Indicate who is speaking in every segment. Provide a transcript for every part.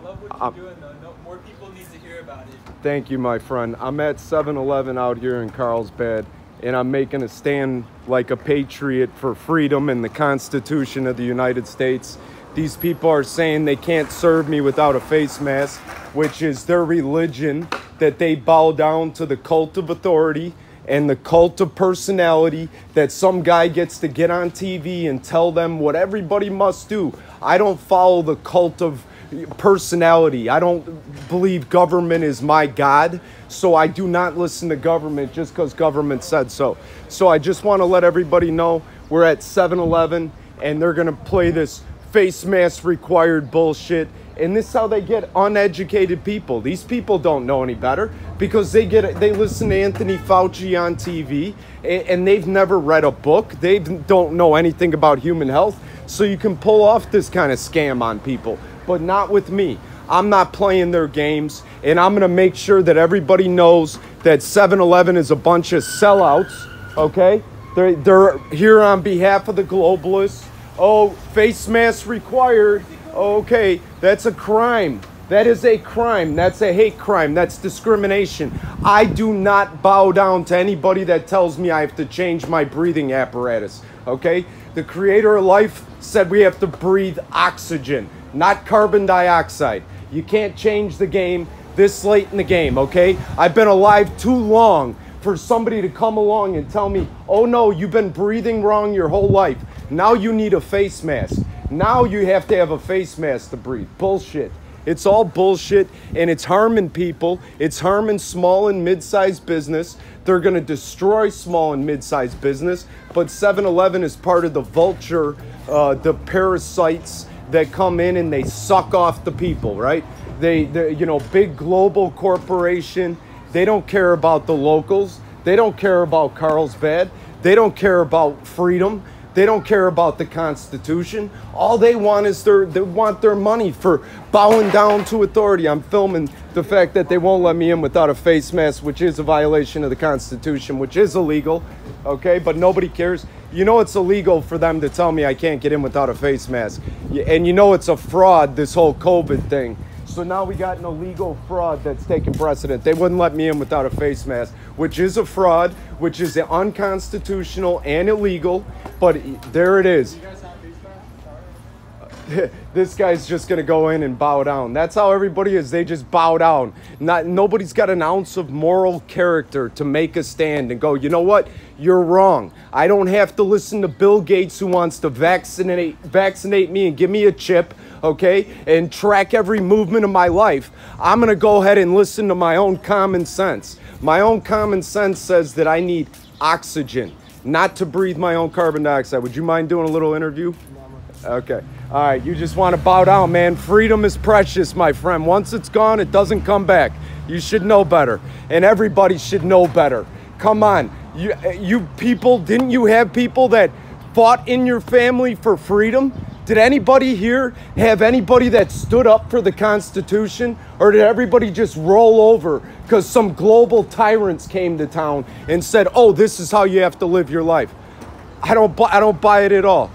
Speaker 1: love what you're doing, though. No, more people need to hear about it.
Speaker 2: Thank you, my friend. I'm at 7-Eleven out here in Carlsbad, and I'm making a stand like a patriot for freedom and the Constitution of the United States. These people are saying they can't serve me without a face mask, which is their religion, that they bow down to the cult of authority and the cult of personality, that some guy gets to get on TV and tell them what everybody must do. I don't follow the cult of personality. I don't believe government is my God, so I do not listen to government just because government said so. So I just want to let everybody know we're at 7-Eleven and they're going to play this face mask required bullshit. And this is how they get uneducated people. These people don't know any better because they listen to Anthony Fauci on TV and they've never read a book. They don't know anything about human health. So you can pull off this kind of scam on people, but not with me. I'm not playing their games, and I'm going to make sure that everybody knows that 7-Eleven is a bunch of sellouts, okay? They're here on behalf of the globalists. Oh, face mask required. Okay, that's a crime. That is a crime. That's a hate crime. That's discrimination. I do not bow down to anybody that tells me I have to change my breathing apparatus, okay? The creator of life said we have to breathe oxygen, not carbon dioxide. You can't change the game this late in the game, okay? I've been alive too long for somebody to come along and tell me, oh no, you've been breathing wrong your whole life. Now you need a face mask. Now you have to have a face mask to breathe. Bullshit. It's all bullshit, and it's harming people. It's harming small and mid-sized business. They're going to destroy small and mid-sized business, but 7-Eleven is part of the vulture, the parasites that come in and they suck off the people, right? They you know, big global corporation. They don't care about the locals. They don't care about Carlsbad. They don't care about freedom. They don't care about the Constitution. All they want is they want their money for bowing down to authority. I'm filming the fact that they won't let me in without a face mask, which is a violation of the Constitution, which is illegal, okay? But nobody cares. You know it's illegal for them to tell me I can't get in without a face mask. And you know it's a fraud, this whole COVID thing. So now we got an illegal fraud that's taking precedent. They wouldn't let me in without a face mask, which is a fraud, which is unconstitutional and illegal. But there it is.
Speaker 1: Do you guys have face masks?
Speaker 2: This guy's just going to go in and bow down. That's how everybody is. They just bow down. Nobody's got an ounce of moral character to make a stand and go, you know what? You're wrong. I don't have to listen to Bill Gates, who wants to vaccinate me and give me a chip, okay, and track every movement of my life. I'm going to go ahead and listen to my own common sense. My own common sense says that I need oxygen, not to breathe my own carbon dioxide. Would you mind doing a little interview? Okay. All right. You just want to bow down, man. Freedom is precious, my friend. Once it's gone, it doesn't come back. You should know better, and everybody should know better. Come on. You people, didn't you have people that fought in your family for freedom? Did anybody here have anybody that stood up for the Constitution? Or did everybody just roll over because some global tyrants came to town and said, oh, this is how you have to live your life? I don't buy it at all.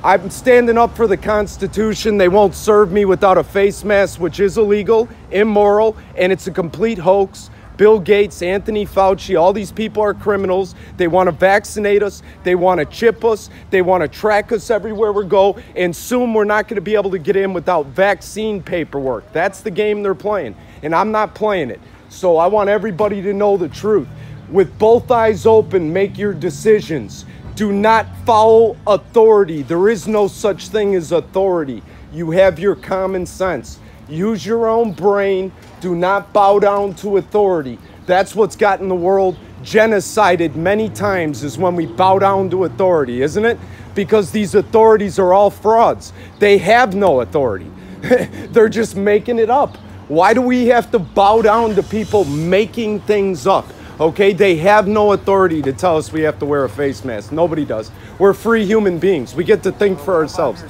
Speaker 2: I'm standing up for the Constitution. They won't serve me without a face mask, which is illegal, immoral, and it's a complete hoax. Bill Gates, Anthony Fauci, all these people are criminals. They want to vaccinate us. They want to chip us. They want to track us everywhere we go. And soon we're not going to be able to get in without vaccine paperwork. That's the game they're playing. And I'm not playing it. So I want everybody to know the truth. With both eyes open, make your decisions. Do not follow authority. There is no such thing as authority. You have your common sense. Use your own brain. Do not bow down to authority. That's what's gotten the world genocided many times, is when we bow down to authority, isn't it? Because these authorities are all frauds. They have no authority. They're just making it up. Why do we have to bow down to people making things up? Okay, they have no authority to tell us we have to wear a face mask. Nobody does. We're free human beings. We get to think for ourselves.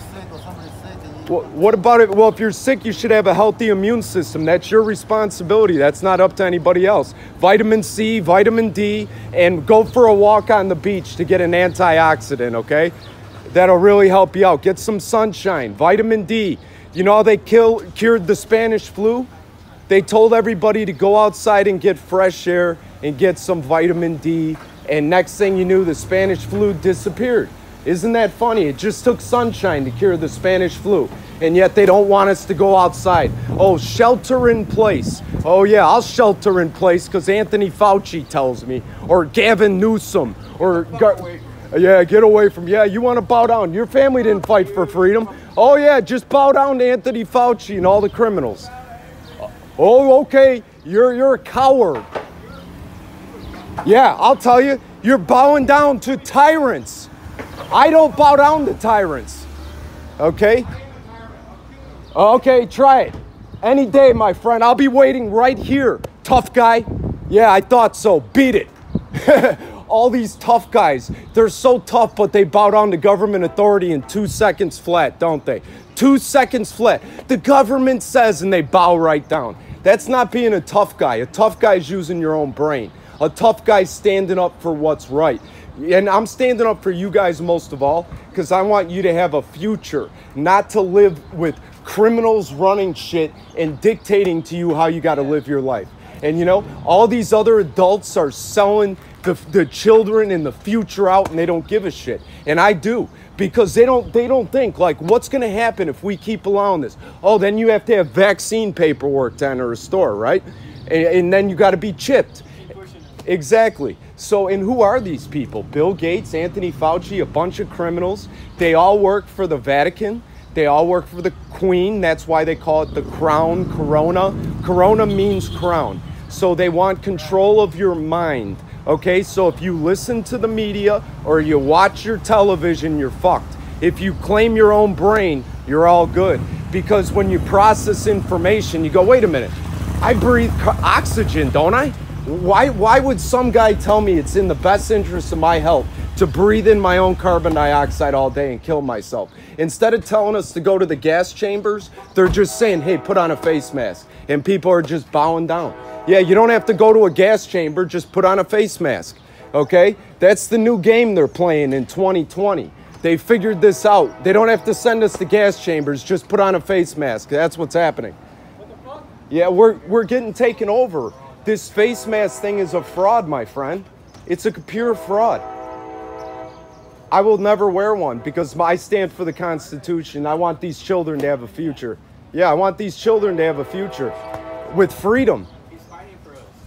Speaker 2: What about it? Well, if you're sick, you should have a healthy immune system. That's your responsibility. That's not up to anybody else. Vitamin C, vitamin D, and go for a walk on the beach to get an antioxidant, okay? That'll really help you out. Get some sunshine, vitamin D. You know how they cured the Spanish flu? They told everybody to go outside and get fresh air and get some vitamin D. And next thing you knew, the Spanish flu disappeared. Isn't that funny? It just took sunshine to cure the Spanish flu. And yet they don't want us to go outside. Oh, shelter in place. Oh yeah, I'll shelter in place because Anthony Fauci tells me. Or Gavin Newsom. Or yeah, get away from, yeah, you want to bow down. Your family didn't fight for freedom. Oh yeah, just bow down to Anthony Fauci and all the criminals. Oh, okay, you're a coward. Yeah, I'll tell you, you're bowing down to tyrants. I don't bow down to tyrants. Okay? Okay, try it. Any day, my friend. I'll be waiting right here. Tough guy. Yeah, I thought so. Beat it. All these tough guys, they're so tough, but they bow down to government authority in 2 seconds flat, don't they? 2 seconds flat. The government says and they bow right down. That's not being a tough guy. A tough guy is using your own brain. A tough guy standing up for what's right. And I'm standing up for you guys most of all because I want you to have a future, not to live with criminals running shit and dictating to you how you got to live your life. And you know, all these other adults are selling the children and the future out, and they don't give a shit. And I do, because they don't think like, what's going to happen if we keep allowing this? Oh, then you have to have vaccine paperwork to enter a store, right? And then you got to be chipped. Exactly. So, and who are these people? Bill Gates, Anthony Fauci, a bunch of criminals. They all work for the Vatican. They all work for the Queen. That's why they call it the crown, corona. Corona means crown. So they want control of your mind. Okay, so if you listen to the media or you watch your television, you're fucked. If you claim your own brain, you're all good. Because when you process information, you go, wait a minute, I breathe oxygen, don't I? Why would some guy tell me it's in the best interest of my health to breathe in my own carbon dioxide all day and kill myself? Instead of telling us to go to the gas chambers, they're just saying, hey, put on a face mask. And people are just bowing down. Yeah, you don't have to go to a gas chamber, just put on a face mask, okay? That's the new game they're playing in 2020. They figured this out. They don't have to send us to gas chambers, just put on a face mask. That's what's happening.
Speaker 1: What the fuck?
Speaker 2: Yeah, we're getting taken over. This face mask thing is a fraud, my friend. It's a pure fraud. I will never wear one because I stand for the Constitution. I want these children to have a future. Yeah, I want these children to have a future with freedom.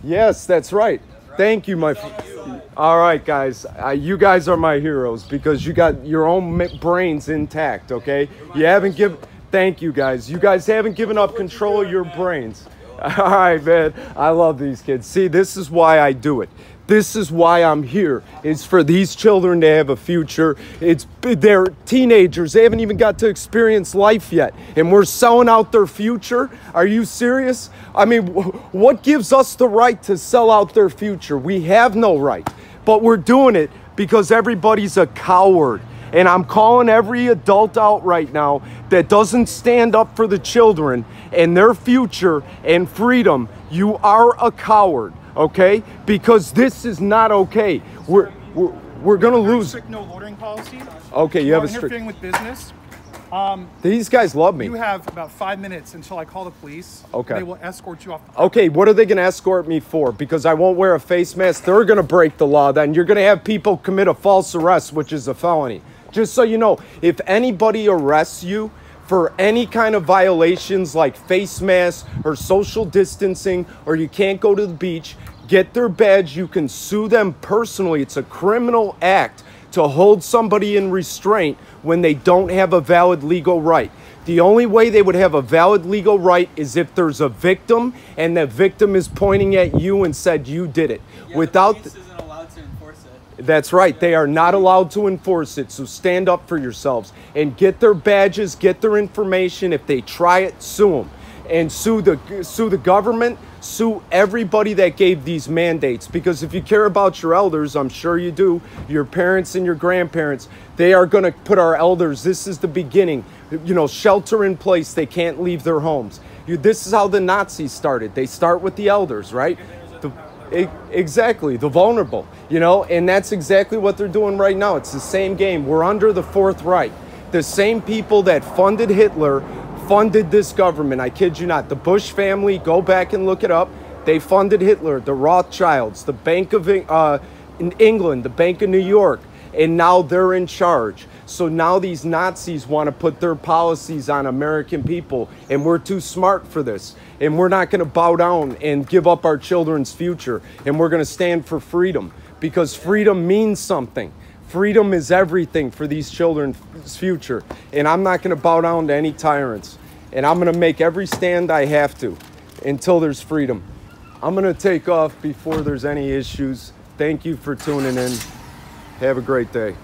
Speaker 2: Yes, that's right. Thank you, my friend. All right, guys. You guys are my heroes because you got your own brains intact, okay? You haven't given... Thank you, guys. You guys haven't given up control of your brains. All right, man. I love these kids. See, this is why I do it. This is why I'm here. It's for these children to have a future. They're teenagers. They haven't even got to experience life yet. And we're selling out their future? Are you serious? I mean, what gives us the right to sell out their future? We have no right. But we're doing it because everybody's a coward. And I'm calling every adult out right now that doesn't stand up for the children and their future and freedom. You are a coward. Okay, because this is not okay. We're gonna lose.
Speaker 3: Strict no loitering policy.
Speaker 2: Okay, you have a strict.
Speaker 3: Interfering with business.
Speaker 2: These guys love me.
Speaker 3: You have about 5 minutes until I call the police.
Speaker 2: Okay.
Speaker 3: They will escort you off the property.
Speaker 2: Okay, what are they gonna escort me for? Because I won't wear a face mask. They're gonna break the law. Then you're gonna have people commit a false arrest, which is a felony. Just so you know, if anybody arrests you for any kind of violations like face masks or social distancing, or you can't go to the beach, get their badge. You can sue them personally. It's a criminal act to hold somebody in restraint when they don't have a valid legal right. The only way they would have a valid legal right is if there's a victim and the victim is pointing at you and said you did it.
Speaker 1: Yeah,
Speaker 2: Without
Speaker 1: the police isn't allowed to enforce it.
Speaker 2: That's right. They are not allowed to enforce it. So stand up for yourselves and get their badges, get their information. If they try it, sue them. And sue the government, sue everybody that gave these mandates. Because if you care about your elders, I'm sure you do, your parents and your grandparents, they are going to put our elders, this is the beginning, you know, shelter in place. They can't leave their homes. This is how the Nazis started. They start with the elders, right? Exactly, the vulnerable, you know, and that's exactly what they're doing right now. It's the same game. We're under the Fourth Reich. The same people that funded Hitler funded this government. I kid you not. The Bush family, go back and look it up. They funded Hitler, the Rothschilds, the Bank of in England, the Bank of New York, and now they're in charge. So now these Nazis want to put their policies on American people, and we're too smart for this. And we're not going to bow down and give up our children's future, and we're going to stand for freedom, because freedom means something. Freedom is everything for these children's future, and I'm not going to bow down to any tyrants, and I'm going to make every stand I have to until there's freedom. I'm going to take off before there's any issues. Thank you for tuning in. Have a great day.